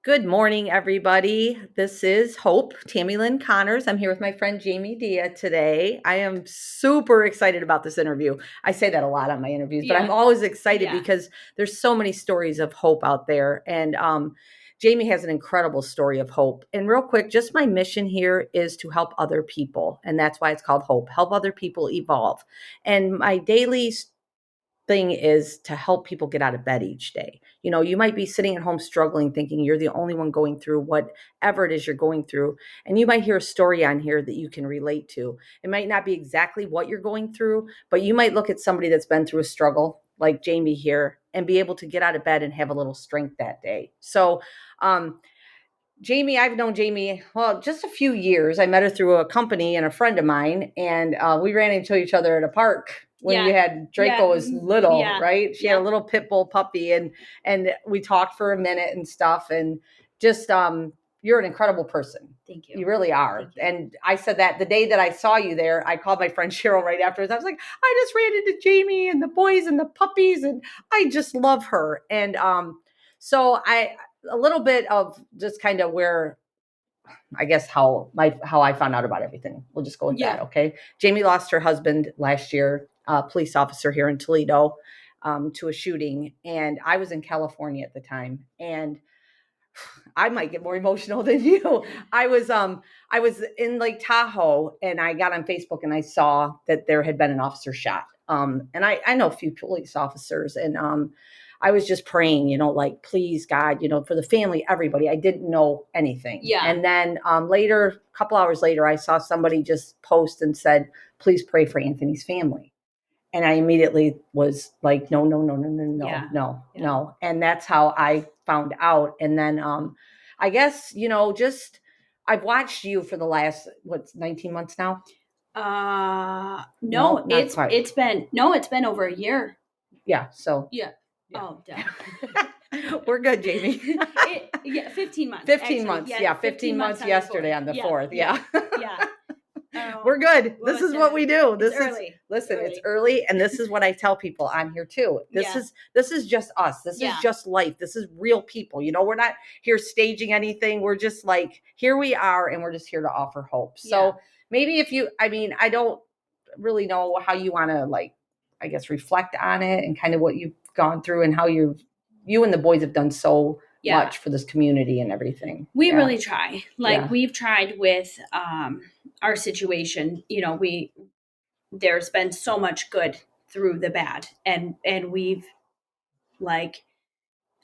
Good morning, everybody. This is Hope, Tammy Lynn Connors. I'm here with my friend Jayme Dia today. I am super excited about this interview. I say that a lot on my interviews, but I'm always excited because there's so many stories of hope out there. And Jayme has an incredible story of hope. And real quick, just my mission here is to help other people. And that's why it's called Hope, help other people evolve. And my daily thing is to help people get out of bed each day. You know, you might be sitting at home struggling, thinking you're the only one going through whatever it is you're going through. And you might hear a story on here that you can relate to. It might not be exactly what you're going through, but you might look at somebody that's been through a struggle like Jayme here and be able to get out of bed and have a little strength that day. So, Jayme, I've known Jayme, well, just a few years. I met her through a company and a friend of mine, and we ran into each other at a park when you had Draco was little, right? She had a little pit bull puppy, and we talked for a minute and stuff, and just you're an incredible person. Thank you. You really are. And I said that the day that I saw you there, I called my friend Cheryl right afterwards. I was like, I just ran into Jayme and the boys and the puppies, and I just love her. And so a little bit of just kind of where I guess how I found out about everything. We'll just go with that. Okay. Jayme lost her husband last year, a police officer here in Toledo, to a shooting. And I was in California at the time. And I might get more emotional than you. I was in Lake Tahoe and I got on Facebook and I saw that there had been an officer shot. And I know a few police officers, and I was just praying, like, please God, for the family, everybody. I didn't know anything. Yeah. And then later, a couple hours later, I saw somebody just post and said, please pray for Anthony's family. And I immediately was like, no. And that's how I found out. And then I guess, just I've watched you for the last, 19 months now? No, it's been over a year. Yeah. So yeah. Oh, duh. We're good, Jayme. 15 months. 15 months. Yeah. 15 months yesterday on the 4th. Yeah. We're good. This is what we do. It's early. And this is what I tell people. I'm here too. This is just us. This is just life. This is real people. We're not here staging anything. We're just like, here we are. And we're just here to offer hope. So maybe I don't really know how you want to, like, I guess, reflect on it and kind of what you've gone through and how you and the boys have done so much for this community and everything. We really try. We've tried with our situation. There's been so much good through the bad, and we've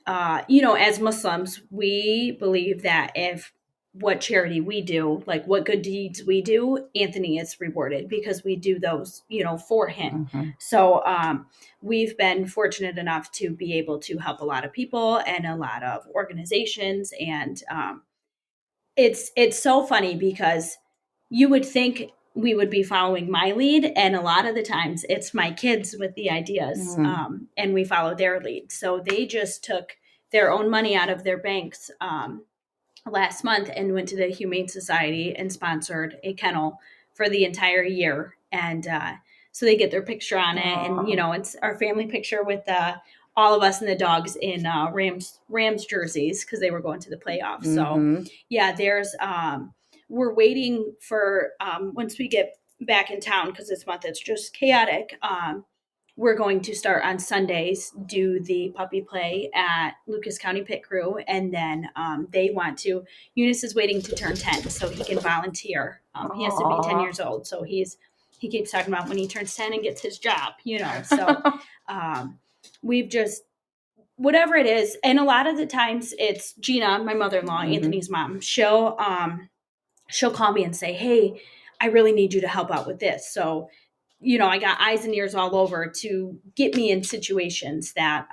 as Muslims, we believe that if what charity we do, like what good deeds we do, Anthony is rewarded because we do those, for him. Mm-hmm. So we've been fortunate enough to be able to help a lot of people and a lot of organizations. And it's so funny because you would think we would be following my lead, and a lot of the times it's my kids with the ideas, and we follow their lead. So they just took their own money out of their banks last month and went to the Humane Society and sponsored a kennel for the entire year. And so they get their picture on it. And, it's our family picture with all of us and the dogs in Rams jerseys because they were going to the playoffs. Mm-hmm. So, there's we're waiting for once we get back in town, because this month it's just chaotic. We're going to start on Sundays, do the puppy play at Lucas County Pit Crew. And then Eunice is waiting to turn 10 so he can volunteer. He has to be 10 years old. So he keeps talking about when he turns 10 and gets his job, So we've just, whatever it is. And a lot of the times it's Gina, my mother-in-law, Anthony's mom. She'll call me and say, hey, I really need you to help out with this. So I got eyes and ears all over to get me in situations that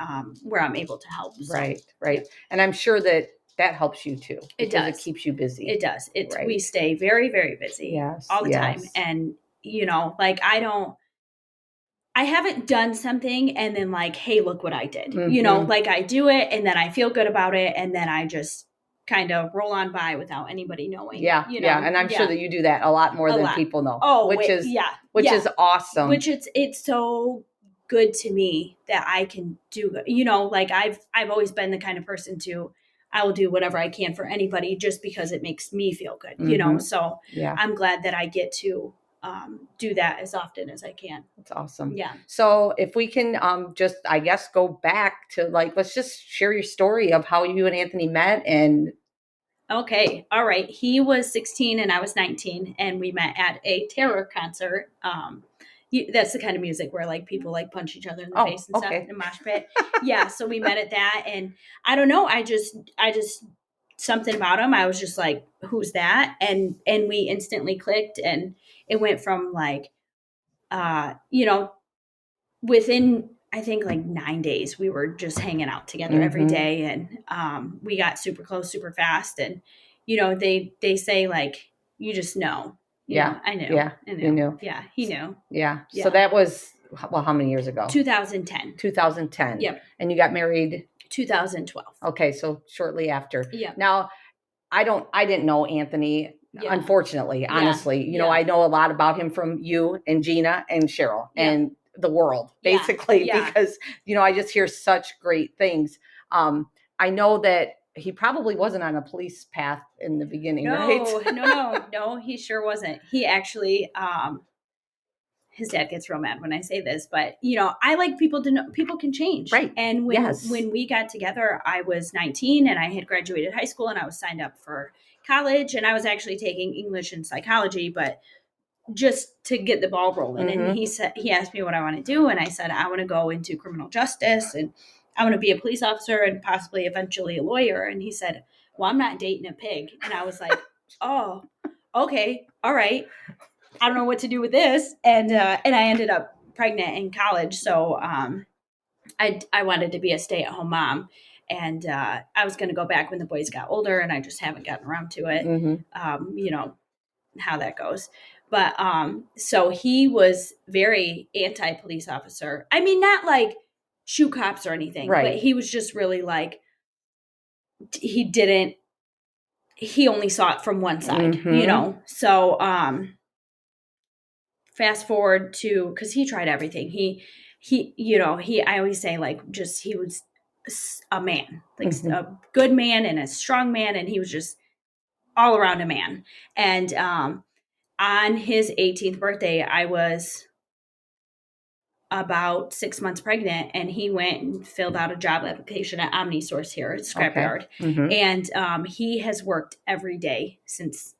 where I'm able to help. So. Right. And I'm sure that helps you too. It does. It keeps you busy. It does. We stay very, very busy all the time. And, I haven't done something and then hey, look what I did. Mm-hmm. I do it and then I feel good about it. And then I just kind of roll on by without anybody knowing. Yeah. And I'm sure that you do that a lot more than people know. Oh, which is awesome. Which it's so good to me that I can do, I've always been the kind of person I will do whatever I can for anybody just because it makes me feel good, So Yeah. I'm glad that I get to do that as often as I can. That's awesome. Yeah. So if we can just, I guess, go back to like, let's just share your story of how you and Anthony met. And okay, all right. He was 16 and I was 19, and we met at a terror concert. That's the kind of music where like people like punch each other in the face and stuff in a mosh pit. Yeah, so we met at that, and I don't know, I just something about him. I was just like, who's that? And we instantly clicked, and it went from like within I think like 9 days, we were just hanging out together every day, and we got super close, super fast. And they say like you just know. I knew. Yeah, I knew. you knew. Yeah, he knew. Yeah. So that was how many years ago? 2010. 2010. Yep. And you got married 2012. Okay, so shortly after. Yeah. Now, I didn't know Anthony. Yeah. Unfortunately, honestly, I know a lot about him from you and Gina and Cheryl and the world, basically, because, I just hear such great things. I know that he probably wasn't on a police path in the beginning, right? No, he sure wasn't. He actually, his dad gets real mad when I say this, but I like people to know people can change. Right. And when we got together, I was 19 and I had graduated high school and I was signed up for college, and I was actually taking English and psychology, but just to get the ball rolling. And he asked me what I want to do, and I said I want to go into criminal justice, and I want to be a police officer and possibly eventually a lawyer. And he said, well, I'm not dating a pig. And I was like, oh, okay, all right. I don't know what to do with this. And I ended up pregnant in college. So I wanted to be a stay-at-home mom. And I was going to go back when the boys got older, and I just haven't gotten around to it. How that goes. But so he was very anti-police officer. I mean, not like shoe cops or anything, but he was just really like, he only saw it from one side, So fast forward to, because he tried everything. I always say like, just he was a man, like a good man and a strong man, and he was just all around a man. And on his 18th birthday, I was about 6 months pregnant, and he went and filled out a job application at OmniSource here at Scrapyard. And he has worked every day since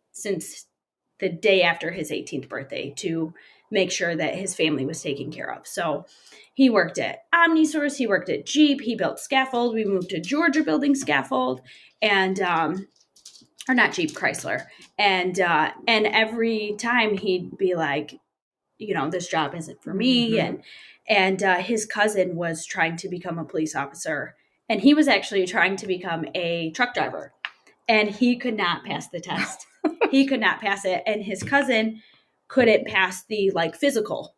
the day after his 18th birthday to make sure that his family was taken care of. So he worked at OmniSource, he worked at H.O.P.E, he built scaffold. We moved to Georgia building scaffold, and or not Jeep, Chrysler. And every time he'd be like, this job isn't for me. And his cousin was trying to become a police officer, and he was actually trying to become a truck driver, and he could not pass the test. He could not pass it. And his cousin couldn't pass the like physical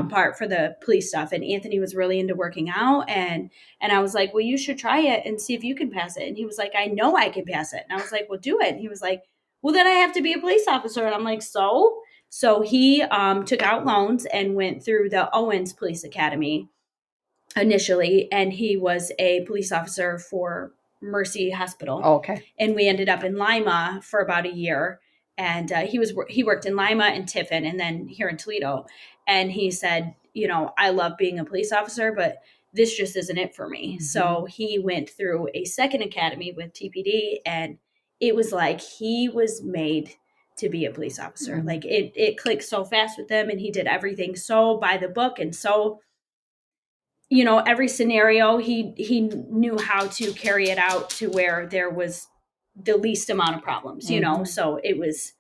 part for the police stuff. And Anthony was really into working out. And I was like, well, you should try it and see if you can pass it. And he was like, I know I can pass it. And I was like, well, do it. And he was like, well, then I have to be a police officer. And I'm like, so he took out loans and went through the Owens Police Academy initially. And he was a police officer for Mercy Hospital. Okay. And we ended up in Lima for about a year. And he worked in Lima and Tiffin, and then here in Toledo. And he said, I love being a police officer, but this just isn't it for me. So he went through a second academy with TPD, and it was like he was made to be a police officer. Like it clicked so fast with him, and he did everything so by the book, and so every scenario he knew how to carry it out to where there was the least amount of problems, so it was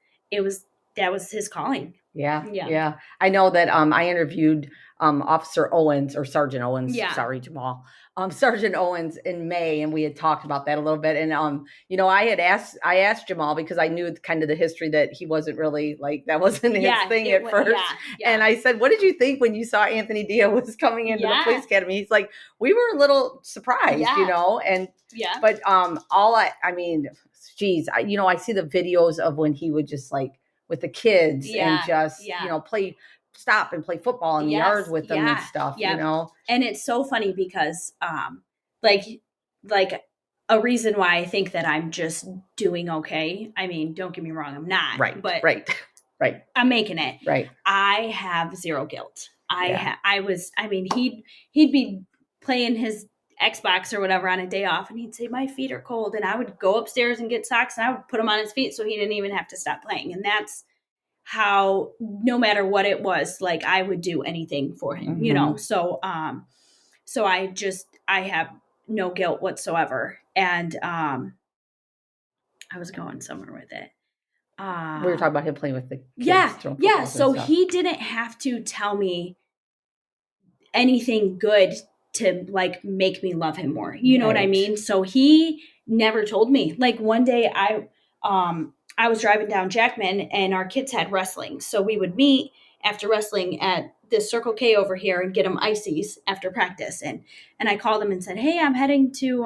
that was his calling. Yeah. I know that I interviewed Officer Owens or Sergeant Owens. Sorry, Jamal. Sergeant Owens in May, and we had talked about that a little bit. And I asked Jamal because I knew kind of the history that he wasn't really like that wasn't his thing at first. And I said, "What did you think when you saw Anthony Dia was coming into the police academy?" He's like, "We were a little surprised, and but geez, I see the videos of when he would just like with the kids and just stop and play football in the yard with them and stuff, And it's so funny because like a reason why I think that I'm just doing okay. I mean, don't get me wrong, I'm not, Right. but Right. Right. I'm making it. Right. I have zero guilt. Yeah. I mean, he'd be playing his Xbox or whatever on a day off, and he'd say, my feet are cold. And I would go upstairs and get socks, and I would put them on his feet so he didn't even have to stop playing. And that's how, no matter what it was, like, I would do anything for him, you know? So I have no guilt whatsoever. And, I was going somewhere with it. We were talking about him playing with the kids, Yeah. throwing Yeah. footballs So and stuff. he didn't have to tell me anything good to like make me love him more. You know what I Right. mean? So he never told me. Like one day I was driving down Jackman and our kids had wrestling. So we would meet after wrestling at this Circle K over here and get them ices after practice. And I called him and said, "Hey, I'm heading to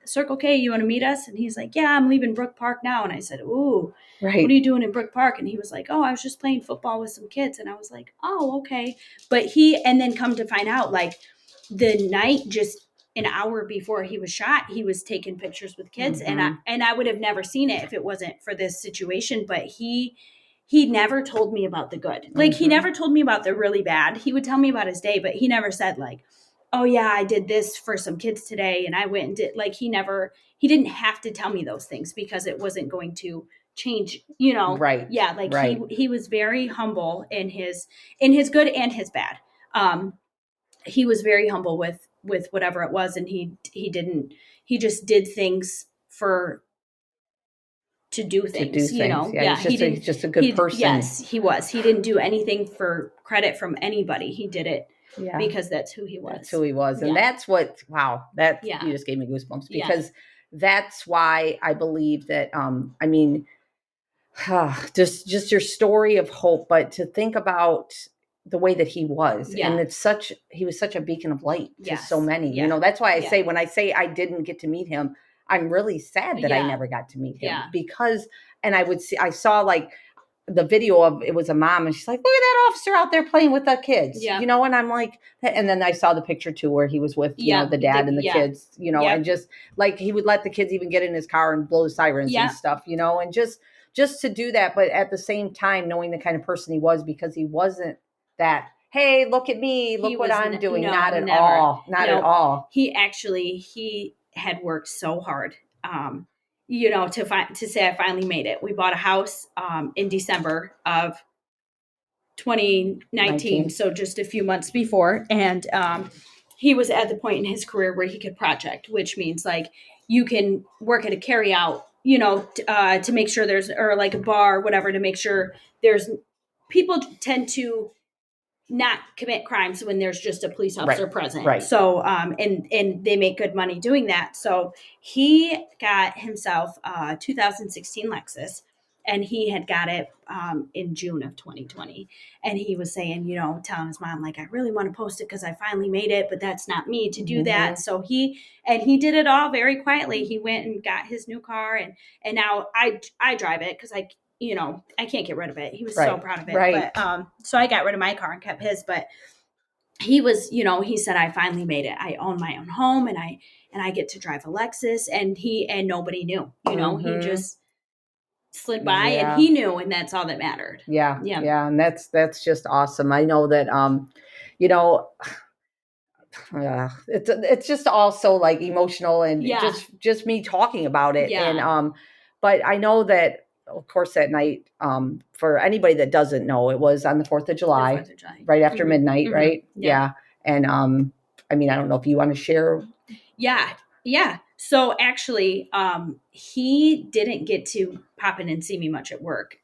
Circle K. You want to meet us?" And he's like, "Yeah, I'm leaving Brook Park now." And I said, "Ooh, what Right. are you doing in Brook Park?" And he was like, "Oh, I was just playing football with some kids." And I was like, "Oh, okay." But and then come to find out, like the night just an hour before he was shot, he was taking pictures with kids, Mm-hmm. and I would have never seen it if it wasn't for this situation. But he never told me about the good. Like he Mm-hmm. never told me about the really bad. He would tell me about his day, but he never said like, "Oh yeah, I did this for some kids today and I went and did," like he didn't have to tell me those things because it wasn't going to change, you know. Right. Yeah, like Right. he was very humble in his good and his bad. He was very humble with whatever it was, and he just did things for to do To do things, you things. know. Yeah. Yeah, He's just a good person. yes, he didn't do anything for credit from anybody. He did it Yeah. because that's who he was. That's who he was. And Yeah. that's what, wow, that Yeah. you just gave me goosebumps Yeah. because that's why I believe that, I mean, just your story of hope, but to think about the way that he was, Yeah. and he was such a beacon of light to so Yes. many, Yeah. that's why I Yeah. say, when I say I didn't get to meet him, I'm really sad that I Yeah. never got to meet him Yeah. because, and I saw like the video of, it was a mom and she's like, look at that officer out there playing with the kids, Yeah. and I'm like, and then I saw the picture too where he was with, Yeah. the dad and the Yeah. kids, Yep. and just like he would let the kids even get in his car and blow sirens Yeah. and stuff, and just to do that, but at the same time knowing the kind of person he was, because he wasn't that, hey, look at me, look what I'm doing. No, Not at never. all. Not at all. He had worked so hard, to say I finally made it. We bought a house in December of 2019, 19. so just a few months before, and he was at the point in his career where he could project, which means like you can work at a carry out, to make sure there's, or like a bar, whatever, to make sure there's, people tend to not commit crimes when there's just a police officer present. Right. So, and they make good money doing that. So he got himself a 2016 Lexus, and he had got it in June of 2020. And he was saying, telling his mom, like, I really want to post it because I finally made it, but that's not me to do that. So he did it all very quietly. He went and got his new car, and now I drive it because I can't get rid of it. He was so proud of it. Right. But so I got rid of my car and kept his, but he was, he said, I finally made it. I own my own home, and I get to drive a Lexus, and nobody knew, he just slid by and he knew, and that's all that mattered. Yeah. And that's just awesome. I know that, it's just also like emotional, and just me talking about it. Yeah. And but I know that, of course, that night, for anybody that doesn't know, it was on the 4th of July, right after midnight, right? Yeah. And I mean, I don't know if you want to share. Yeah. So actually, he didn't get to pop in and see me much at work.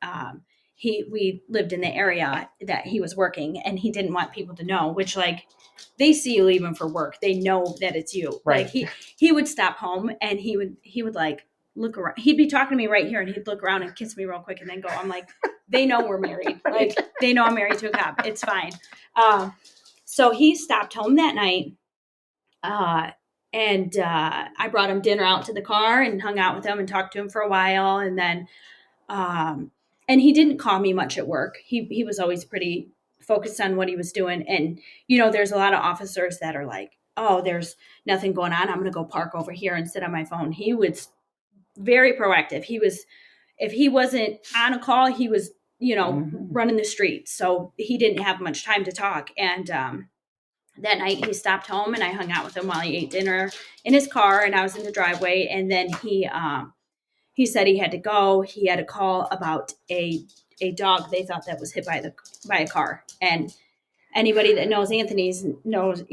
We lived in the area that he was working, and he didn't want people to know, which, like, they see you leaving for work, they know that it's you. Right. Like he would stop home, and he would like look around. He'd be talking to me right here, and he'd look around and kiss me real quick and then go. I'm like, they know we're married. Like, they know I'm married to a cop. It's fine. So he stopped home that night. And I brought him dinner out to the car and hung out with him and talked to him for a while. And then, and he didn't call me much at work. He was always pretty focused on what he was doing. And, there's a lot of officers that are like, oh, there's nothing going on. I'm going to go park over here and sit on my phone. He was very proactive. If he wasn't on a call, he was, running the streets. So he didn't have much time to talk. And that night he stopped home and I hung out with him while he ate dinner in his car and I was in the driveway. And then he said he had to go. He had a call about a dog they thought that was hit by a car. And anybody that knows Anthony's knows,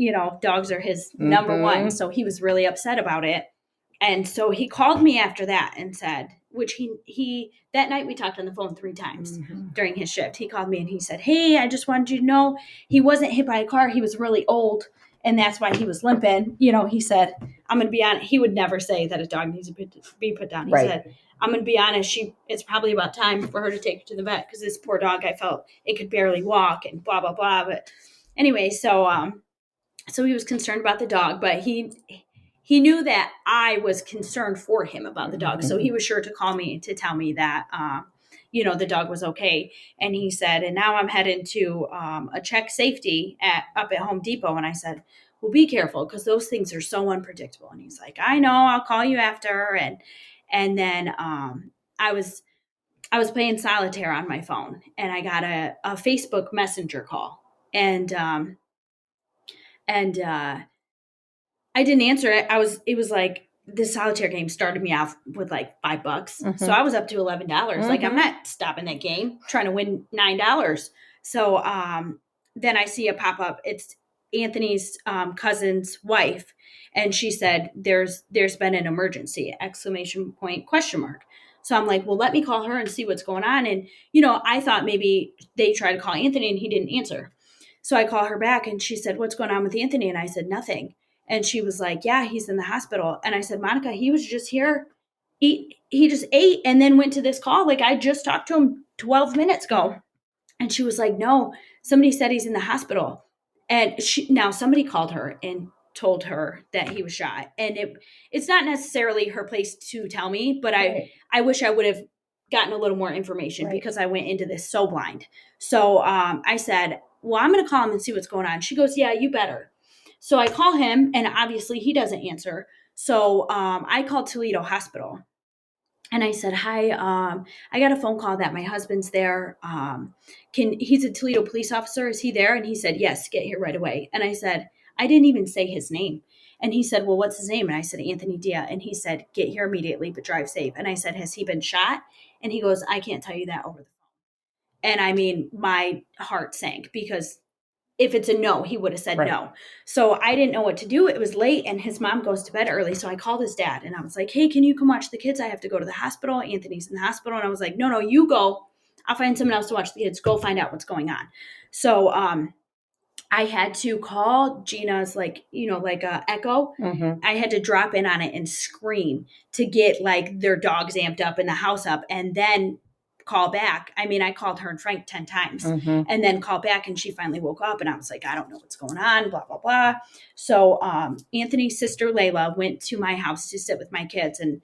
dogs are his number one. So he was really upset about it. And so he called me after that and said, which he that night we talked on the phone 3 times during his shift. He called me and he said, "Hey, I just wanted you to know he wasn't hit by a car. He was really old and that's why he was limping." He said, "I'm going to be honest." He would never say that a dog needs to be put down. He said, "I'm going to be honest. It's probably about time for her to take her to the vet because this poor dog, I felt it could barely walk and blah, blah, blah." But anyway, so he was concerned about the dog, but he knew that I was concerned for him about the dog. So he was sure to call me to tell me that, the dog was okay. And he said, "And now I'm heading to a check safety up at Home Depot." And I said, "Well, be careful because those things are so unpredictable." And he's like, "I know, I'll call you after." And then I was playing solitaire on my phone and I got a Facebook Messenger call. And I didn't answer it. It was like the solitaire game started me off with like $5. So I was up to $11. Like I'm not stopping that game trying to win $9. So then I see a pop up. It's Anthony's cousin's wife. And she said, there's been an emergency, ! Question mark. So I'm like, well, let me call her and see what's going on. And, I thought maybe they tried to call Anthony and he didn't answer. So I call her back and she said, "What's going on with Anthony?" And I said, "Nothing." And she was like, "Yeah, he's in the hospital." And I said, "Monica, he was just here. He just ate and then went to this call. Like I just talked to him 12 minutes ago." And she was like, "No, somebody said he's in the hospital." And now somebody called her and told her that he was shot. And it's not necessarily her place to tell me, but I wish I would have gotten a little more information because I went into this so blind. So I said, "Well, I'm going to call him and see what's going on." She goes, "Yeah, you better." So I call him and obviously he doesn't answer. So I called Toledo Hospital and I said, "Hi, I got a phone call that my husband's there. He's a Toledo police officer. Is he there?" And he said, "Yes, get here right away." And I said, I didn't even say his name. And he said, "Well, what's his name?" And I said, "Anthony Dia." And he said, "Get here immediately, but drive safe." And I said, "Has he been shot?" And he goes, "I can't tell you that over the phone." And I mean, my heart sank because if it's a no, he would have said no. So I didn't know what to do. It was late and his mom goes to bed early. So I called his dad and I was like, "Hey, can you come watch the kids? I have to go to the hospital. Anthony's in the hospital." And I was like, "No, you go. I'll find someone else to watch the kids. Go find out what's going on." So I had to call Gina's like a Echo. I had to drop in on it and scream to get like their dogs amped up and the house up and then call back. I mean, I called her and Frank 10 times and then call back and she finally woke up and I was like, "I don't know what's going on, blah, blah, blah." So Anthony's sister Layla went to my house to sit with my kids and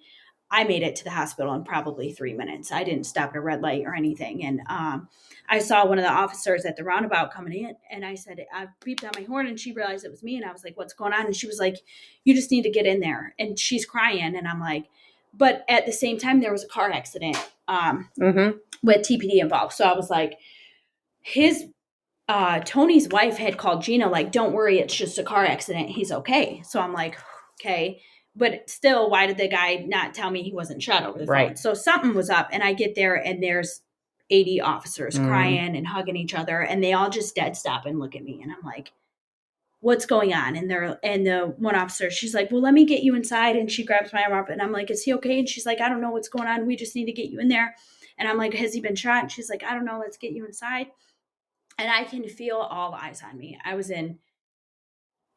I made it to the hospital in probably 3 minutes. I didn't stop at a red light or anything. And I saw one of the officers at the roundabout coming in and I said, I beeped on my horn and she realized it was me. And I was like, "What's going on?" And she was like, "You just need to get in there." And she's crying. And I'm like, but at the same time, there was a car accident with TPD involved. So I was like, Tony's wife had called Gina, like, "Don't worry, it's just a car accident. He's okay." So I'm like, okay. But still, why did the guy not tell me he wasn't shot over the phone? So something was up. And I get there and there's 80 officers crying and hugging each other. And they all just dead stop and look at me. And I'm like, "What's going on?" And the one officer, she's like, "Well, let me get you inside." And she grabs my arm up and I'm like, "Is he okay?" And she's like, "I don't know what's going on. We just need to get you in there." And I'm like, "Has he been shot?" And she's like, "I don't know. Let's get you inside." And I can feel all eyes on me. I was in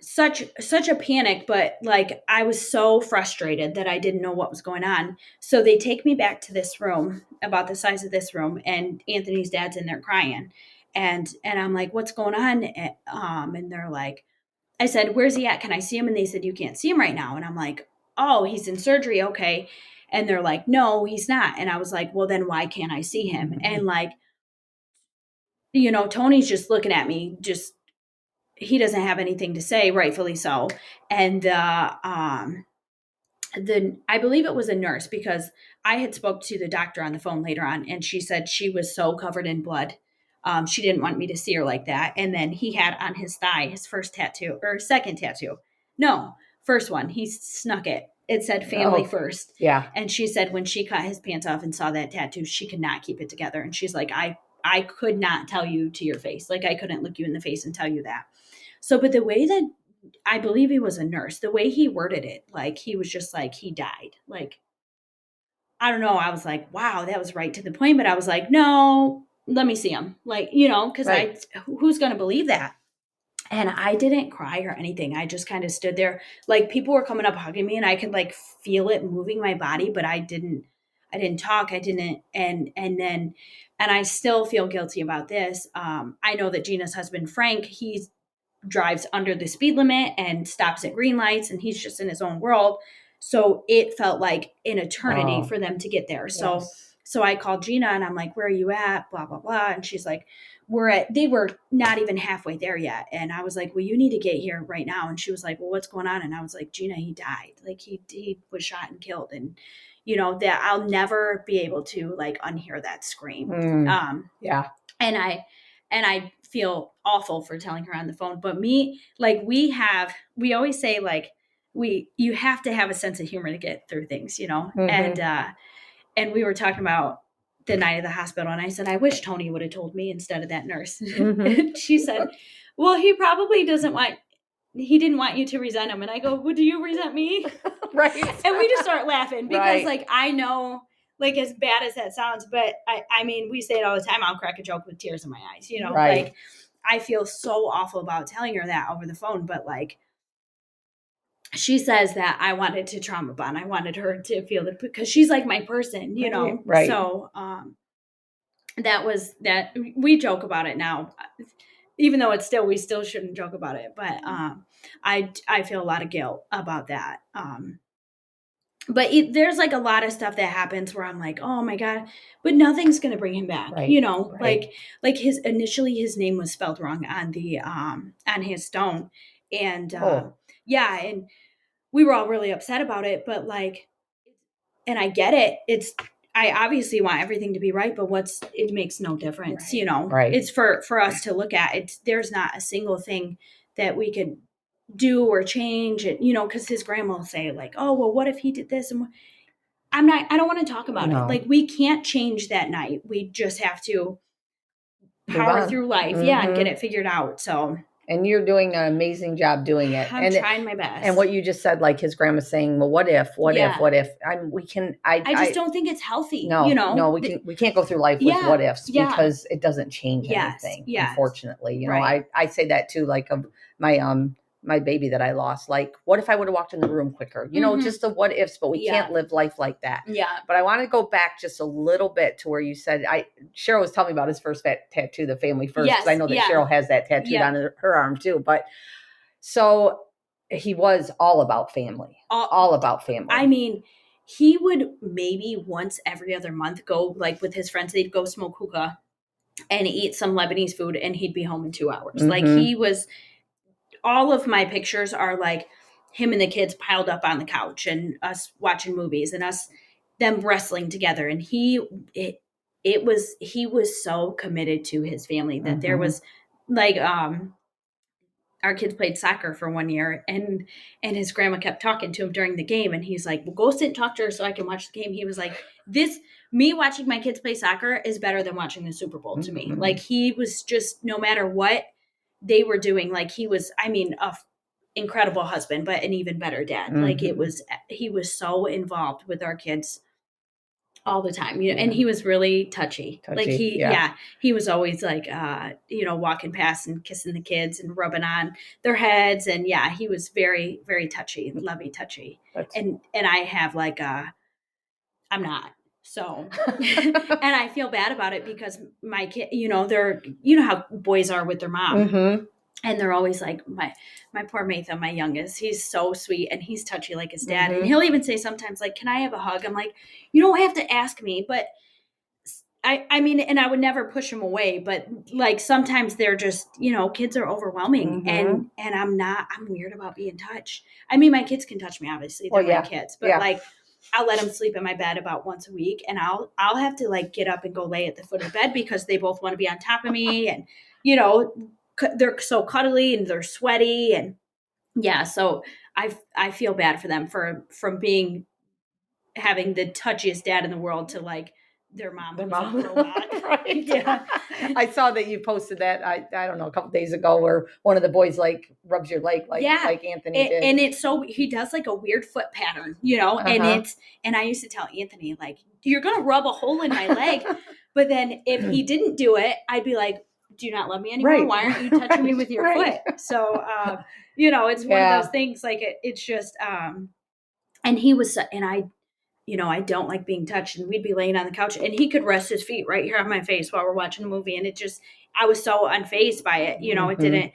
such a panic, but like I was so frustrated that I didn't know what was going on. So they take me back to this room about the size of this room and Anthony's dad's in there crying. And I'm like, "What's going on?" And they're like, I said, "Where's he at? Can I see him?" And they said, "You can't see him right now." And I'm like, "Oh, he's in surgery. Okay." And they're like, "No, he's not." And I was like, "Well, then why can't I see him?" And like, Tony's just looking at me, just he doesn't have anything to say, rightfully so. And the I believe it was a nurse, because I had spoke to the doctor on the phone later on, and she said she was so covered in blood. She didn't want me to see her like that. And then he had on his thigh his first tattoo, or second tattoo. No, first one. He snuck it. It said family Oh, first. yeah. And she said when she cut his pants off and saw that tattoo, she could not keep it together. And she's like, I could not tell you to your face. Like, I couldn't look you in the face and tell you that. So, but the way that, I believe he was a nurse, the way he worded it, like, he was just like, he died. Like, I don't know. I was like, wow, that was right to the point. But I was like, no, let me see him. Like, because Right. who's going to believe that? And I didn't cry or anything. I just kind of stood there. Like, people were coming up hugging me, and I could like feel it moving my body, but I didn't talk. I didn't. And I still feel guilty about this. I know that Gina's husband, Frank, he drives under the speed limit and stops at green lights, and he's just in his own world. So it felt like an eternity Oh, for them to get there. So yes. so I called Gina, and I'm like, where are you at? Blah, blah, blah. And she's like, they were not even halfway there yet. And I was like, well, you need to get here right now. And she was like, well, what's going on? And I was like, Gina, he died. Like, he was shot and killed. And, that I'll never be able to like unhear that scream. Mm, yeah. And I feel awful for telling her on the phone. But me, like, we always say, like, you have to have a sense of humor to get through things, Hmm. and we were talking about the night of the hospital, and I said, I wish Tony would have told me instead of that nurse. Hmm. And she said, well, he didn't want you to resent him. And I go, well, do you resent me? Right. And we just start laughing, because Right. like, I know, like, as bad as that sounds, but I mean, we say it all the time. I'll crack a joke with tears in my eyes, Right. like, I feel so awful about telling her that over the phone. But like, she says that I wanted to trauma bond. I wanted her to feel that, because she's like my person, Right. Right. So that was that. We joke about it now, even though we still shouldn't joke about it. But I feel a lot of guilt about that. But there's like a lot of stuff that happens where I'm like, oh my god, but nothing's gonna bring him back. Right. Right. Like his name was spelled wrong on the on his stone, and Oh, yeah, and we were all really upset about it. But like, and I get it. I obviously want everything to be right, but it makes no difference. right. Right. It's for us to look at. There's not a single thing that we could do or change it, because his grandma will say like, oh, well, what if he did this? And I don't want to talk about it. No. Like, we can't change that night. We just have to Move power on. through life. Yeah. And get Hmm. it figured out. So And you're doing an amazing job doing it. I'm trying my And best. what you just said, like his grandma saying, "Well, what if? What if? Yeah. What if?" We can. I just don't think it's healthy, No, no, we can't go through life with Yeah. what ifs Yeah. because it doesn't change Yes. anything. Yes. Unfortunately, Right. I say that too. Like of my baby that I lost. Like, what if I would have walked in the room quicker? Mm-hmm. Just the what ifs. But we Yeah. can't live life like that. Yeah. But I want to go back just a little bit to where you said Cheryl was telling me about his first tattoo, the family first, because I Yes. know that Yeah. Cheryl has that tattooed Yep. on her arm too. But so he was all about family, all about family. I mean, he would maybe once every other month go, like, with his friends. They'd go smoke hookah and eat some Lebanese food, and he'd be home in 2 hours. Like, Mhm. he was. All of my pictures are like him and the kids piled up on the couch, and us watching movies, and them wrestling together. And he was so committed to his family that there Mhm. was like our kids played soccer for 1 year, and his grandma kept talking to him during the game, and he's like, well, go sit and talk to her so I can watch the game. He was like, this me watching my kids play soccer is better than watching the Super Bowl to me. Mhm. Like, he was just, no matter what they were doing, like, he was, I mean, a incredible husband, but an even better dad. Like, Mhm. he was so involved with our kids all the time, Yeah. and he was really touchy. Like, Touchy, yeah. he was always like, walking past and kissing the kids and rubbing on their heads. And yeah, he was very, very touchy, lovey touchy. That's And I have like I'm not. So, and I feel bad about it, because my kid, they're, how boys are with their mom. Mhm. And they're always like, my poor Matha, my youngest, he's so sweet, and he's touchy like his dad. And Mhm. he'll even say sometimes, like, can I have a hug? I'm like, you don't have to ask me, but I mean, and I would never push them away, but like sometimes they're just, kids are overwhelming, Mm-hmm. and I'm weird about being touched. I mean, my kids can touch me, obviously, Well, they're my yeah, kids, but yeah. like I'll let them sleep in my bed about once a week, and I'll have to like get up and go lay at the foot of the bed because they both want to be on top of me, and you know, they're so cuddly and they're sweaty, and yeah, so I feel bad for them from being having the touchiest dad in the world to like their mom Their who's a mom, robot. right? Yeah. I saw that you posted that. I don't know, a couple days ago, where one of the boys like rubs your leg, Yeah. like Anthony did. And it's so he does like a weird foot pattern, Uh and huh. I used to tell Anthony, like, you're gonna rub a hole in my leg. But then if he didn't do it, I'd be like, do you not love me anymore? Right, Why aren't you touching me with your right. foot? So it's one of those Yeah. things, like it's just and he was, and I don't like being touched. And we'd be laying on the couch and he could rest his feet right here on my face while we're watching a movie. And I was so unfazed by it. It Mm-hmm. didn't,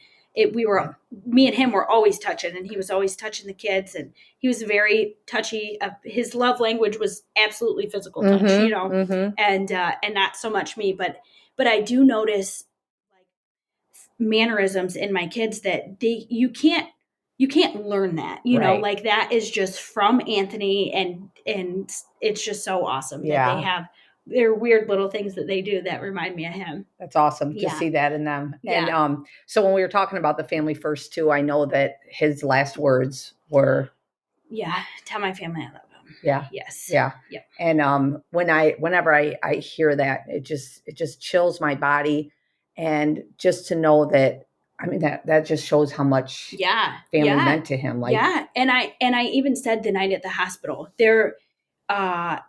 me and him were always touching, and he was always touching the kids. And he was very touchy. His love language was absolutely physical touch, Mm-hmm. Mm-hmm. and not so much me. But I do notice like mannerisms in my kids that you can't learn that, Right. like that is just from Anthony, and it's just so awesome that they Yeah. have their weird little things that they do that remind me of him. That's awesome to Yeah. see that in them. And Yeah. so when we were talking about the family first too, I know that his last words were, Yeah. Tell my family I love them. yeah, Yes. yeah. Yep. And whenever I hear that, it just chills my body, and just to know that, I mean, that just shows how much Yeah. family Yeah. meant to him. Like, Yeah. And I even said the night at the hospital there,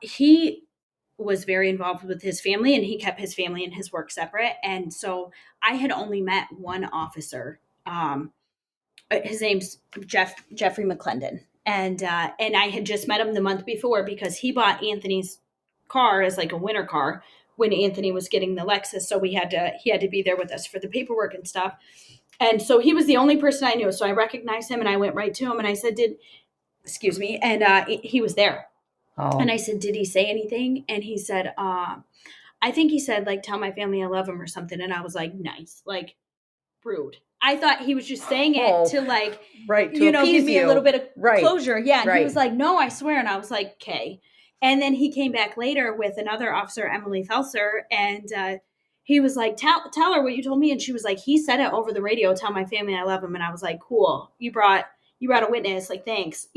he was very involved with his family, and he kept his family and his work separate. And so I had only met one officer. His name's Jeffrey McClendon, and I had just met him the month before because he bought Anthony's car as like a winter car when Anthony was getting the Lexus. So he had to be there with us for the paperwork and stuff. And so he was the only person I knew. So I recognized him and I went right to him and I said, "Did excuse me?" And he was there. And oh, I said, "Did he say anything?" And he said, "I think he said like tell my family I love him or something." And I was like, "Nice, like rude." I thought he was just saying it oh, to like, right, to give appease me a little you. bit of Right, closure. Yeah. And he was right. like, "No, I swear." And I was like, "Okay." And then he came back later with another officer, Emily Felser, and he was like, tell her what you told me. And she was like, "He said it over the radio, tell my family I love him." And I was like, "Cool. You brought a witness. Like, thanks."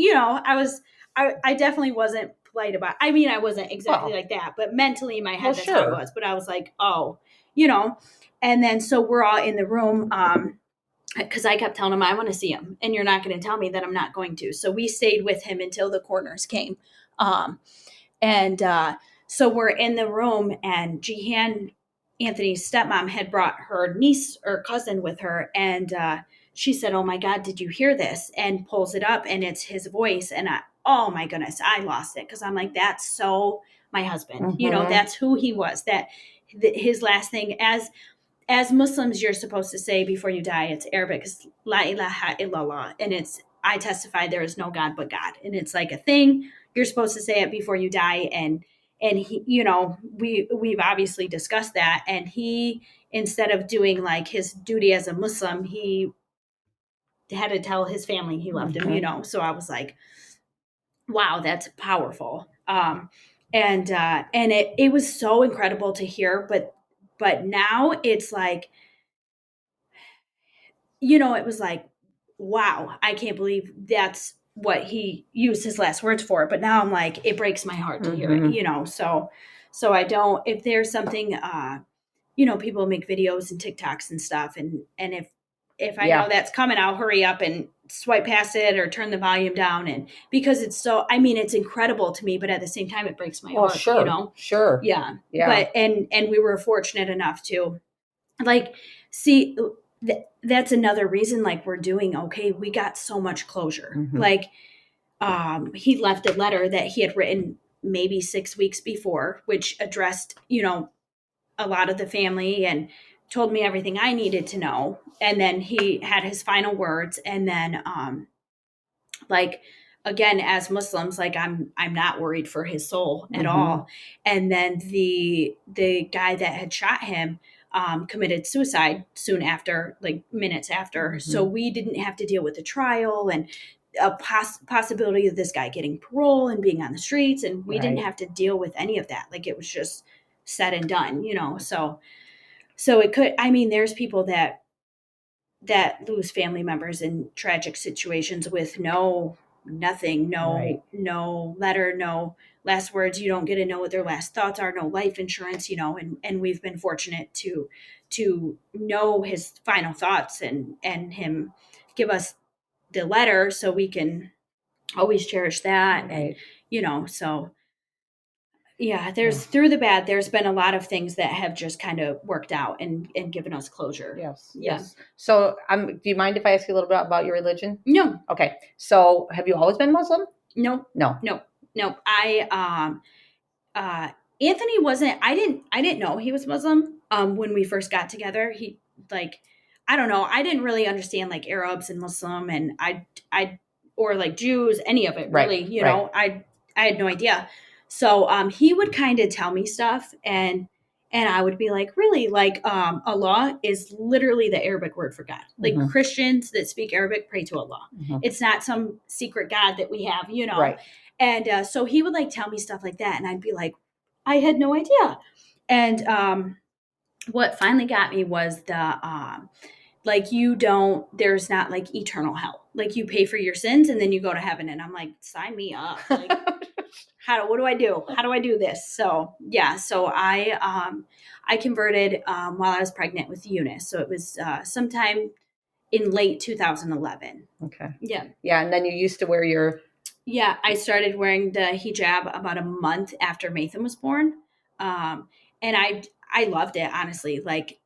I definitely wasn't polite about, I mean, I wasn't exactly Well, like that, but mentally in my well, head, that's how I sure. was. But I was like, oh, you know, and then so we're all in the room. Because I kept telling him, I want to see him, and you're not going to tell me that I'm not going to. So we stayed with him until the coroners came. Um, and so we're in the room, and Jihan, Anthony's stepmom, had brought her niece or cousin with her. And she said, "Oh my God, did you hear this?" And pulls it up, and it's his voice. And oh my goodness, I lost it because I'm like, that's so my husband. Mm-hmm. That's who he was. His last thing, as Muslims, you're supposed to say before you die, it's Arabic, it's La ilaha illallah. And it's, I testify there is no God but God. And it's like a thing. You're supposed to say it before you die. And he, we've obviously discussed that. And he, instead of doing like his duty as a Muslim, he had to tell his family he loved him, Mm-hmm. So I was like, wow, that's powerful. And it was so incredible to hear, but now it's like, it was like, wow, I can't believe that's what he used his last words for. But now I'm like, it breaks my heart to hear it, Mm-hmm. So I don't, if there's something, people make videos and TikToks and stuff. And if I know Yeah. that's coming, I'll hurry up and swipe past it or turn the volume down. And because it's so, I mean, it's incredible to me, but at the same time, it breaks my Well, heart, sure, sure. Yeah. Yeah. And we were fortunate enough to like see, that's another reason like we're doing okay. We got so much closure. Mm-hmm. Like he left a letter that he had written maybe 6 weeks before, which addressed, a lot of the family and told me everything I needed to know. And then he had his final words. And then like again, as Muslims, like I'm not worried for his soul at Mhm. all. And then the guy that had shot him committed suicide soon after, like minutes after. So Mhm. we didn't have to deal with the trial and a possibility of this guy getting parole and being on the streets, and we didn't Right. have to deal with any of that. Like it was just said and done, you know. So it could. I mean, there's people that lose family members in tragic situations with nothing, Right. no letter, no last words. You don't get to know what their last thoughts are, no life insurance, you know. And we've been fortunate to know his final thoughts and him give us the letter so we can always cherish that. And Right. you know, so yeah, Yeah. there's through the bad, there's been a lot of things that have just kind of worked out and given us closure. Yes. Yeah. Yes. So, do you mind if I ask you a little bit about your religion? No. Okay. So, have you always been Muslim? No. No. No. Uh Anthony wasn't. I didn't know he was Muslim when we first got together. He, like, I don't know, I didn't really understand like Arabs and Muslim, and I or like Jews, any of it Right. really, you Right. know. I had no idea. So he would kind of tell me stuff, and I would be like, really? Like, Allah is literally the Arabic word for God. Like Mhm. Christians that speak Arabic pray to Allah. Mhm. It's not some secret God that we have, you know. Right. And so he would like tell me stuff like that, and I'd be like, I had no idea. And what finally got me was like, you don't, there's not like eternal hell. Like you pay for your sins and then you go to heaven. And I'm like, sign me up. Like, what do I do? How do I do this? So yeah, so I converted while I was pregnant with Eunice. So it was sometime in late 2011. Okay. Yeah. Yeah, and then you used to wear your. Yeah, I started wearing the hijab about a month after Mathan was born. Um, and I loved it, honestly. Like,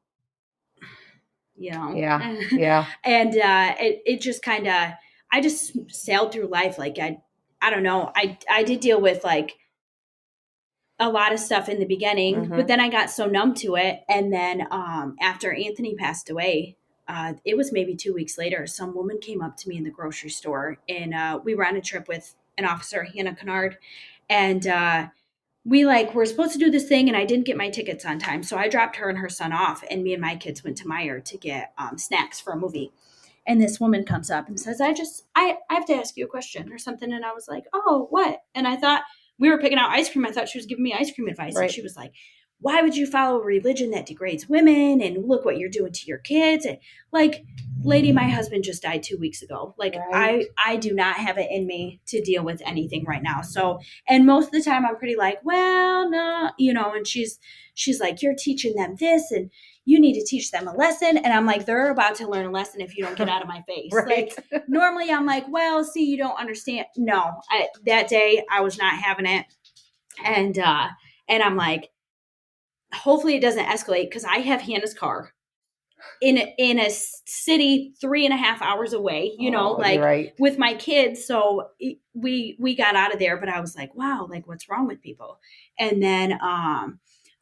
you know. Yeah. Yeah. And it just kind of, I just sailed through life. Like I don't know. I did deal with like a lot of stuff in the beginning, but Mhm. then I got so numb to it. And then after Anthony passed away, it was maybe 2 weeks later, some woman came up to me in the grocery store, and we were on a trip with an officer, Hannah Kennard, and we like were supposed to do this thing, and I didn't get my tickets on time, so I dropped her and her son off, and me and my kids went to Meyer to get snacks for a movie. And this woman comes up and says, I have to ask you a question or something. And I was like, oh, what? And I thought we were picking out ice cream. I thought she was giving me ice cream advice. Right. And she was like, why would you follow a religion that degrades women? And look what you're doing to your kids. And like, lady, my husband just died 2 weeks ago. Like, Right. I do not have it in me to deal with anything right now. So, and most of the time I'm pretty like, well, no, you know. And she's like, you're teaching them this, and you need to teach them a lesson. And I'm like, they're about to learn a lesson if you don't get out of my face. Right. Like, normally I'm like, well, see, you don't understand. No, that day I was not having it. And I'm like, hopefully it doesn't escalate, because I have Hannah's car in a city 3.5 hours away, you know, Oh, you're like right. with my kids. So we got out of there, but I was like, wow, like what's wrong with people? And then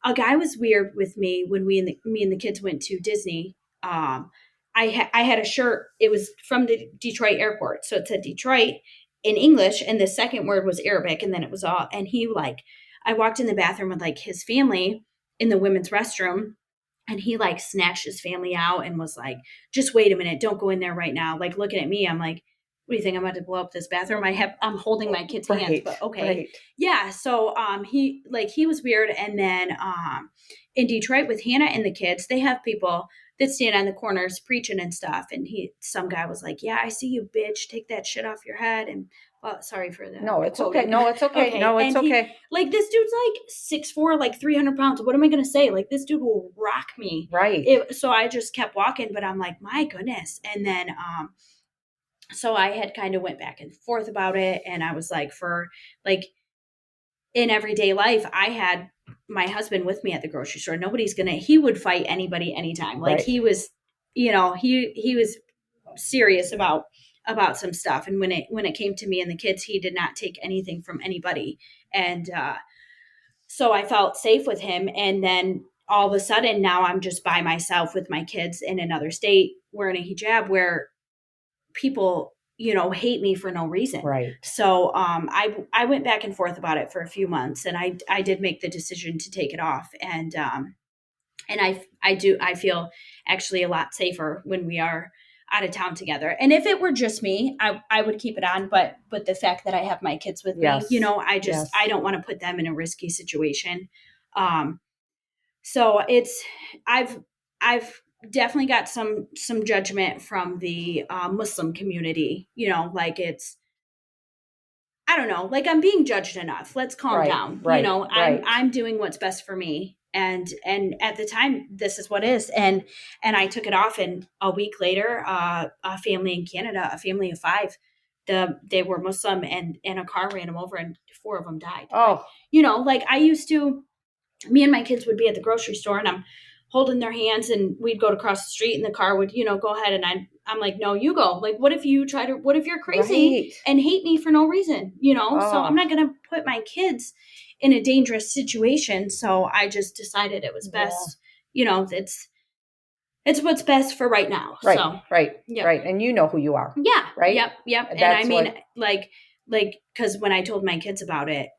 a guy was weird with me when me and the kids went to Disney. I had a shirt. It was from the Detroit airport, so it said Detroit in English, and the second word was Arabic, and then it was all. And he like, I walked in the bathroom with like his family in the women's restroom, and he like snatched his family out and was like, just wait a minute, don't go in there right now. Like looking at me, I'm like, what do you think, I'm about to blow up this bathroom? I'm holding my kids' hands, Right. but okay. Right. Yeah. So he was weird. And then in Detroit with Hannah and the kids, they have people that stand on the corners preaching and stuff. And some guy was like, yeah, I see you, bitch, take that shit off your head. And well, sorry for that. No, it's quoting. okay. No, it's okay. Okay. No, it's And okay. like, this dude's like 6'4", like 300 pounds. What am I going to say? Like, this dude will rock me. Right. So I just kept walking, but I'm like, my goodness. And then, so I had kind of went back and forth about it. And I was like, for like in everyday life, I had my husband with me at the grocery store. He would fight anybody anytime. Like, Right. he was, you know, he was serious about some stuff. And when it came to me and the kids, he did not take anything from anybody. And so I felt safe with him. And then all of a sudden now I'm just by myself with my kids in another state wearing a hijab, where people hate me for no reason. Right. So I went back and forth about it for a few months, and I did make the decision to take it off. And I feel actually a lot safer when we are out of town together. And if it were just me, I would keep it on. But the fact that I have my kids with me, Yes. Yes. I don't want to put them in a risky situation. So it's I've definitely got some judgment from the Muslim community. Like it's, I don't know, like I'm being judged enough. Let's calm Right. down. Right. I'm Right. I'm doing what's best for me. And at the time, this is what is. And I took it off, and a week later, a family in Canada, a family of five, they were Muslim, and a car ran them over, and four of them died. Oh. Like I used to, me and my kids would be at the grocery store, and I'm holding their hands, and we'd go to cross the street, and the car would, go ahead. And I'm like, no, you go. Like, what if you're crazy Right. and hate me for no reason, So I'm Oh. not going to put my kids in a dangerous situation. So I just decided it was best, it's what's best for right now. Right. So, Right. yeah. Right. And you know who you are. Yeah. Right. Yep. And That's I mean, what. like, cause when I told my kids about it,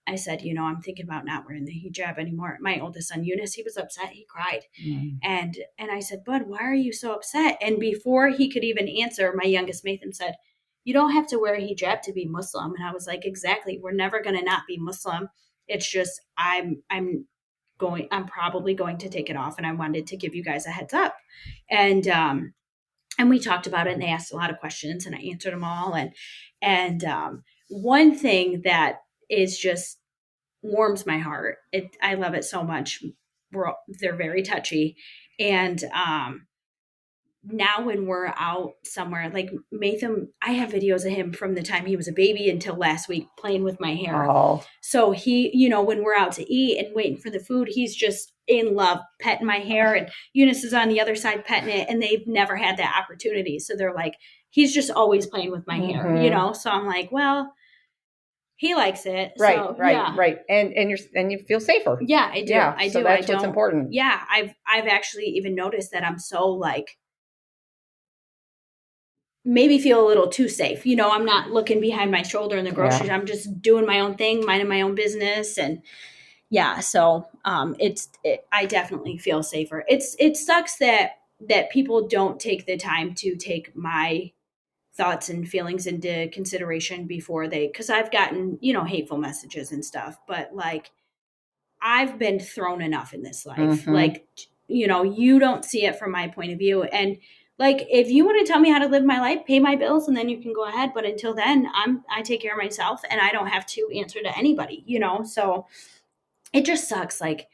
I said, I'm thinking about not wearing the hijab anymore. My oldest son, Eunice, he was upset. He cried. Mm. And I said, Bud, why are you so upset? And before he could even answer, my youngest Mathan said, you don't have to wear a hijab to be Muslim. And I was like, exactly. We're never going to not be Muslim. It's just, I'm probably going to take it off. And I wanted to give you guys a heads up. And we talked about it, and they asked a lot of questions, and I answered them all. And one thing that is just warms my heart. I love it so much. They're very touchy. And now when we're out somewhere, like Matham, I have videos of him from the time he was a baby until last week playing with my hair. Oh. So he, when we're out to eat and waiting for the food, he's just in love petting my hair, and Eunice is on the other side petting it, and they've never had that opportunity. So they're like, he's just always playing with my hair, So I'm like, well, he likes it. Right, So, right, yeah. right. And you feel safer. Yeah, I do. Yeah, I so do. that's I what's don't. important. Yeah, I've actually even noticed that I'm so like maybe feel a little too safe. I'm not looking behind my shoulder in the groceries. Yeah. I'm just doing my own thing, minding my own business, and yeah. So I definitely feel safer. It sucks that people don't take the time to take my thoughts and feelings into consideration before because I've gotten hateful messages and stuff, but like I've been thrown enough in this life. Mhm. Like, you don't see it from my point of view. And like, if you want to tell me how to live my life, pay my bills, and then you can go ahead. But until then, I take care of myself, and I don't have to answer to anybody. So it just sucks. Like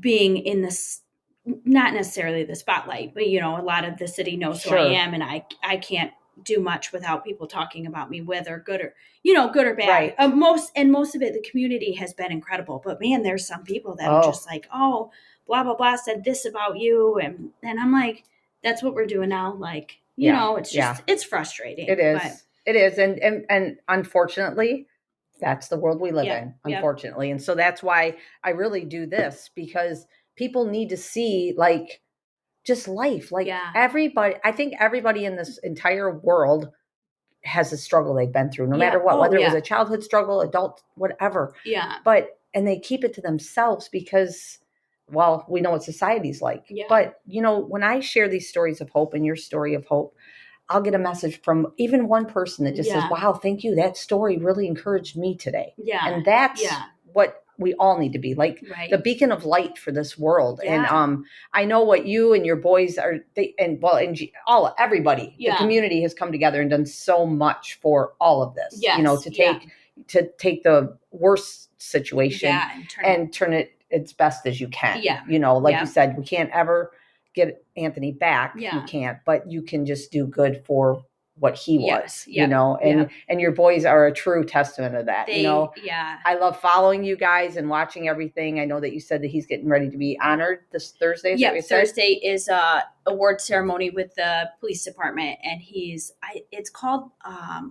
being in this, not necessarily the spotlight, but a lot of the city knows who I Sure. am, and I can't do much without people talking about me, whether good or good or bad. Right. Most of it, the community has been incredible, but man, there's some people that are just like, oh, blah blah blah said this about you, and I'm like, that's what we're doing now. Like, it's just it's frustrating. It is. But It is. And unfortunately, that's the world we live Yeah, in, yeah. unfortunately. And so that's why I really do this, because people need to see like just life. Like Yeah. everybody, I think everybody in this entire world has a struggle they've been through, no Yeah. matter what, Oh, whether it was yeah. a childhood struggle, adult, whatever. Yeah. And they keep it to themselves because, well, we know what society's like. Yeah. But, when I share these stories of hope and your story of hope, I'll get a message from even one person that just says, Yeah. wow, thank you. That story really encouraged me today. Yeah. And that's what we all need to be, like Right. the beacon of light for this world. Yeah. And I know what you and your boys are, everybody, the Yeah. community has come together and done so much for all of this, Yes. to take the worst situation Yeah. and turn it its best as you can. Yeah. Like Yeah. you said, we can't ever get Anthony back. Yeah. You can't, but you can just do good for what he was, Yes. and your boys are a true testament of that. Yeah. I love following you guys and watching everything. I know that you said that he's getting ready to be honored this Thursday. Is that what you said? Thursday is a award ceremony with the police department, and it's called I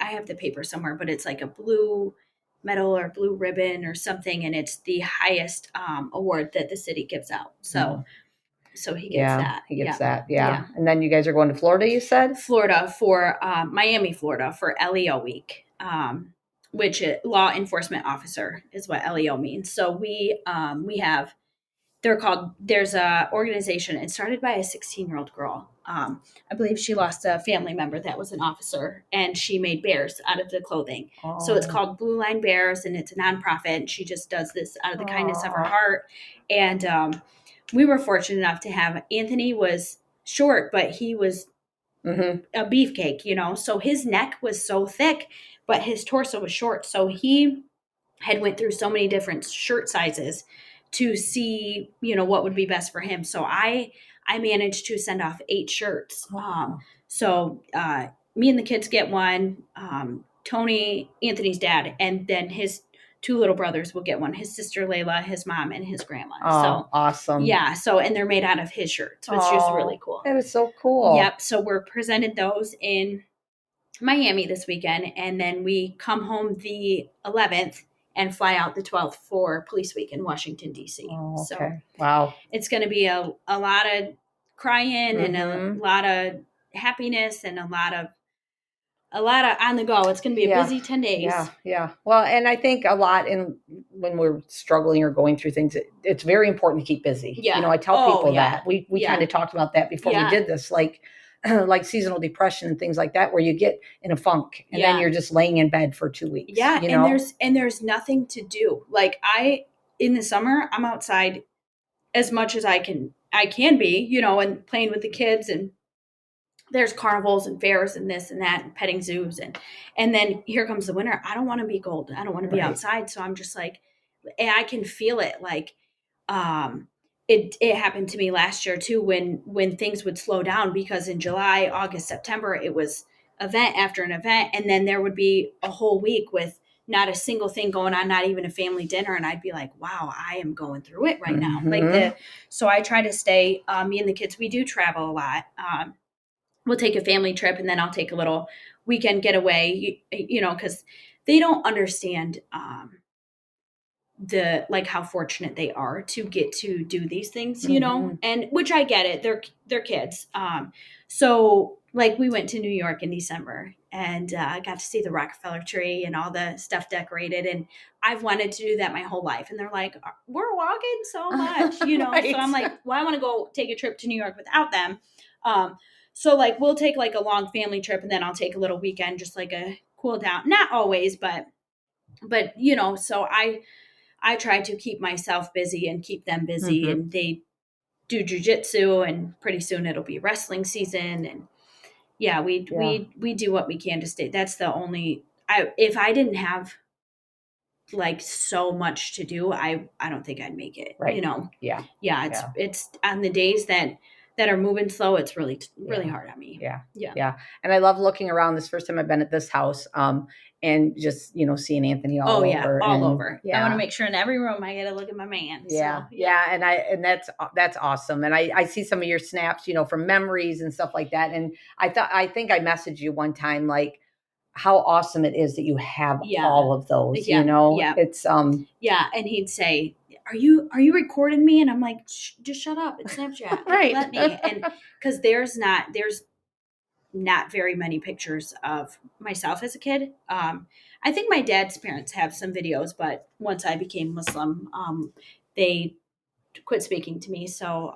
have the paper somewhere, but it's like a blue medal or blue ribbon or something, and it's the highest award that the city gives out. So So he gets that. He gets Yeah. that. Yeah. And then you guys are going to Florida, you said? Florida for Miami, Florida for LEO week, which law enforcement officer is what LEO means. So we have they're called there's a organization. It started by a 16-year-old girl. I believe she lost a family member that was an officer, and she made bears out of the clothing. So it's called Blue Line Bears, and it's a nonprofit. And she just does this out of the kindness of her heart. And we were fortunate enough to have Anthony was short, but he was a beefcake, so his neck was so thick, but his torso was short. So he had went through so many different shirt sizes to see, what would be best for him. So I managed to send off 8 shirts. So me and the kids get one, Tony, Anthony's dad, and then his 2 little brothers will get one, his sister Layla, his mom, and his grandma. So awesome. Yeah, so and they're made out of his shirts, which is really cool. That is so cool. Yep. So we're presented those in Miami this weekend, and then we come home the 11th and fly out the 12th for Police Week in Washington, D.C. So wow, it's going to be a lot of crying and a lot of happiness and a lot of on the go. It's going to be a busy 10 days. Yeah. Well, and I think a lot when we're struggling or going through things, it's very important to keep busy. Yeah. I tell people that we kind of talked about that before we did this, like seasonal depression and things like that, where you get in a funk and then you're just laying in bed for 2 weeks. Yeah. And there's nothing to do. Like in the summer, I'm outside as much as I can be, and playing with the kids, and there's carnivals and fairs and this and that and petting zoos. And then here comes the winter. I don't want to be cold. I don't want to be outside. So I'm just like, and I can feel it. Like, it happened to me last year too, when things would slow down, because in July, August, September, it was event after an event. And then there would be a whole week with not a single thing going on, not even a family dinner. And I'd be like, wow, I am going through it right now. So I try to stay, me and the kids, we do travel a lot. We'll take a family trip, and then I'll take a little weekend getaway, because they don't understand how fortunate they are to get to do these things, and which I get it. They're kids. So like we went to New York in December, and I got to see the Rockefeller tree and all the stuff decorated, and I've wanted to do that my whole life. And they're like, we're walking so much, So I'm like, well, I want to go take a trip to New York without them. So like we'll take like a long family trip, and then I'll take a little weekend, just like a cool down. Not always, but so I try to keep myself busy and keep them busy, and they do jujitsu, and pretty soon it'll be wrestling season. And we do what we can to stay. That's the only, if I didn't have like so much to do, I don't think I'd make it, It's on the days that are moving slow, it's really hard on me. Yeah. And I love looking around. This first time I've been at this house, and just, seeing Anthony all over. All over. I want to make sure in every room I get to look at my man. And that's awesome. And I see some of your snaps, from memories and stuff like that. And I think I messaged you one time, like, how awesome it is that you have all of those, it's and he'd say, are you recording me? And I'm like, just shut up. It's Snapchat. Right. Let me. And because there's not very many pictures of myself as a kid. I think my dad's parents have some videos, but once I became Muslim, they quit speaking to me. So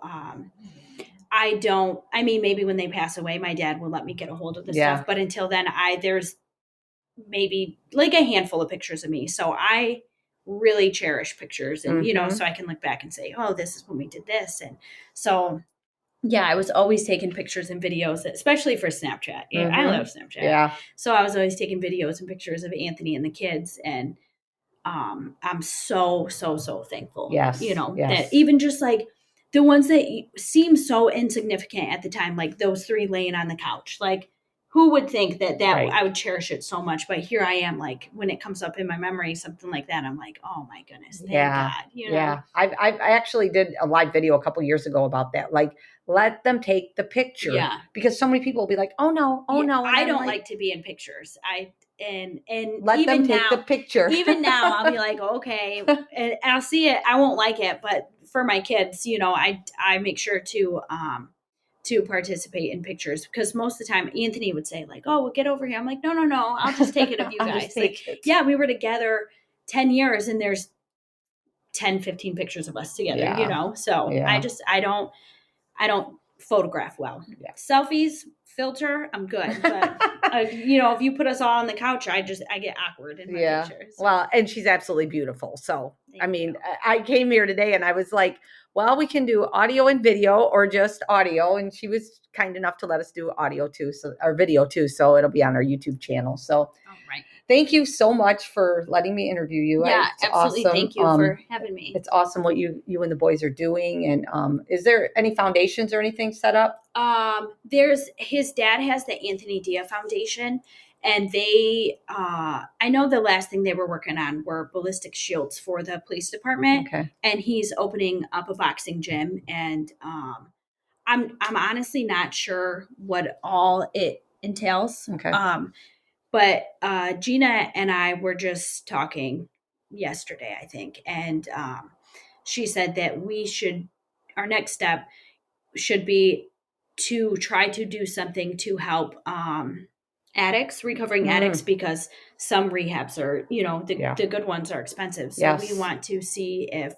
maybe when they pass away, my dad will let me get a hold of the stuff. But until then, there's maybe like a handful of pictures of me. So I really cherish pictures, and, so I can look back and say, oh, this is when we did this. And so, I was always taking pictures and videos, especially for Snapchat. I love Snapchat. Yeah. So I was always taking videos and pictures of Anthony and the kids. And I'm so, so, so thankful, that even just like the ones that seem so insignificant at the time, like those 3 laying on the couch, like, who would think that right. I would cherish it so much? But here I am, like, when it comes up in my memory, something like that, I'm like, oh my goodness, thank God. Yeah. I actually did a live video a couple years ago about that. Like, let them take the picture. Yeah. Because so many people will be like, oh no. And I don't like to be in pictures. and Let even them take now, the picture. even now, I'll be like, okay, and I'll see it. I won't like it, but for my kids, I make sure to participate in pictures, because most of the time Anthony would say like, oh, well, get over here. I'm like, no, I'll just take it of you I'll guys. just take Like, it. yeah, we were together 10 years and there's 10, 15 pictures of us together, Yeah. So Yeah. I don't photograph well. Yeah. Selfies, filter, I'm good. But if you put us all on the couch, I get awkward in my pictures. So. Well, and she's absolutely beautiful. So, Thank I mean, you. I came here today and I was like, well, we can do audio and video or just audio. And she was kind enough to let us do audio too, so our video too. So it'll be on our YouTube channel. So All right. thank you so much for letting me interview you. Yeah, It's absolutely. awesome. Thank you for having me. It's awesome what you and the boys are doing. And is there any foundations or anything set up? There's his dad has the Anthony Dia Foundation, and they I know the last thing they were working on were ballistic shields for the police department. Okay. And he's opening up a boxing gym, and I'm honestly not sure what all it entails. Okay. But Gina and I were just talking yesterday, I think, and she said that our next step should be to try to do something to help recovering addicts, because some rehabs are, the good ones are expensive. So we want to see if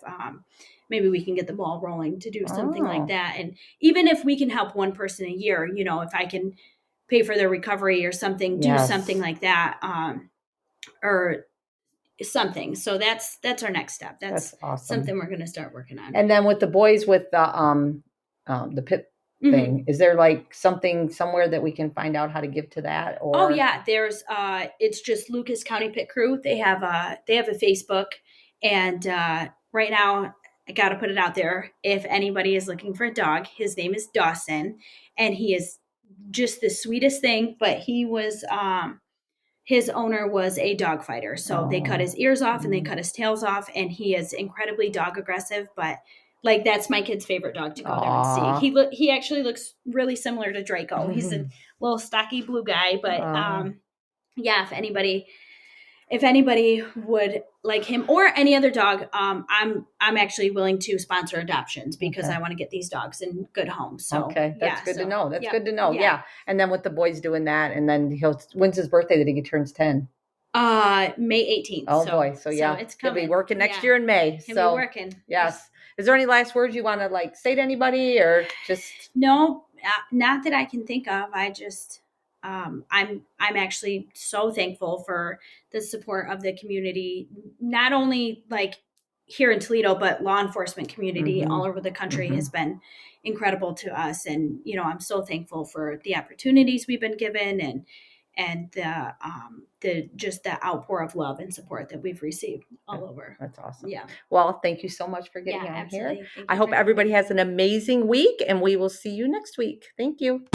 maybe we can get the ball rolling to do something like that. And even if we can help one person a year, if I can pay for their recovery or something, do something like that, or something. So that's our next step. That's awesome. Something we're going to start working on. And then with the boys, with the PIP thing, is there like something somewhere that we can find out how to give to that? Or oh yeah, there's it's just Lucas County Pit Crew. They have a Facebook, and right now I got to put it out there. If anybody is looking for a dog, his name is Dawson, and he is just the sweetest thing. But he was his owner was a dog fighter, so they cut his ears off and they cut his tails off, and he is incredibly dog aggressive. But like, that's my kid's favorite dog to go there and see. He actually looks really similar to Draco. He's a little stocky blue guy, but yeah, if anybody would like him or any other dog, I'm actually willing to sponsor adoptions, because I want to get these dogs in good homes. So that's good to know. That's good to know. Yeah. And then with the boys doing that, and then when's his birthday that he turns 10? May 18th. Oh boy. So yeah, it's coming. He'll be working next year in May. He'll be working. Yes. Is there any last words you want to like say to anybody, or just? No, not that I can think of. I just, I'm actually so thankful for the support of the community, not only like here in Toledo, but law enforcement community all over the country has been incredible to us. And, I'm so thankful for the opportunities we've been given, and the just the outpour of love and support that we've received all over. That's awesome. Yeah. Well, thank you so much for getting on absolutely. here. I hope everybody has an amazing week, and we will see you next week. Thank you.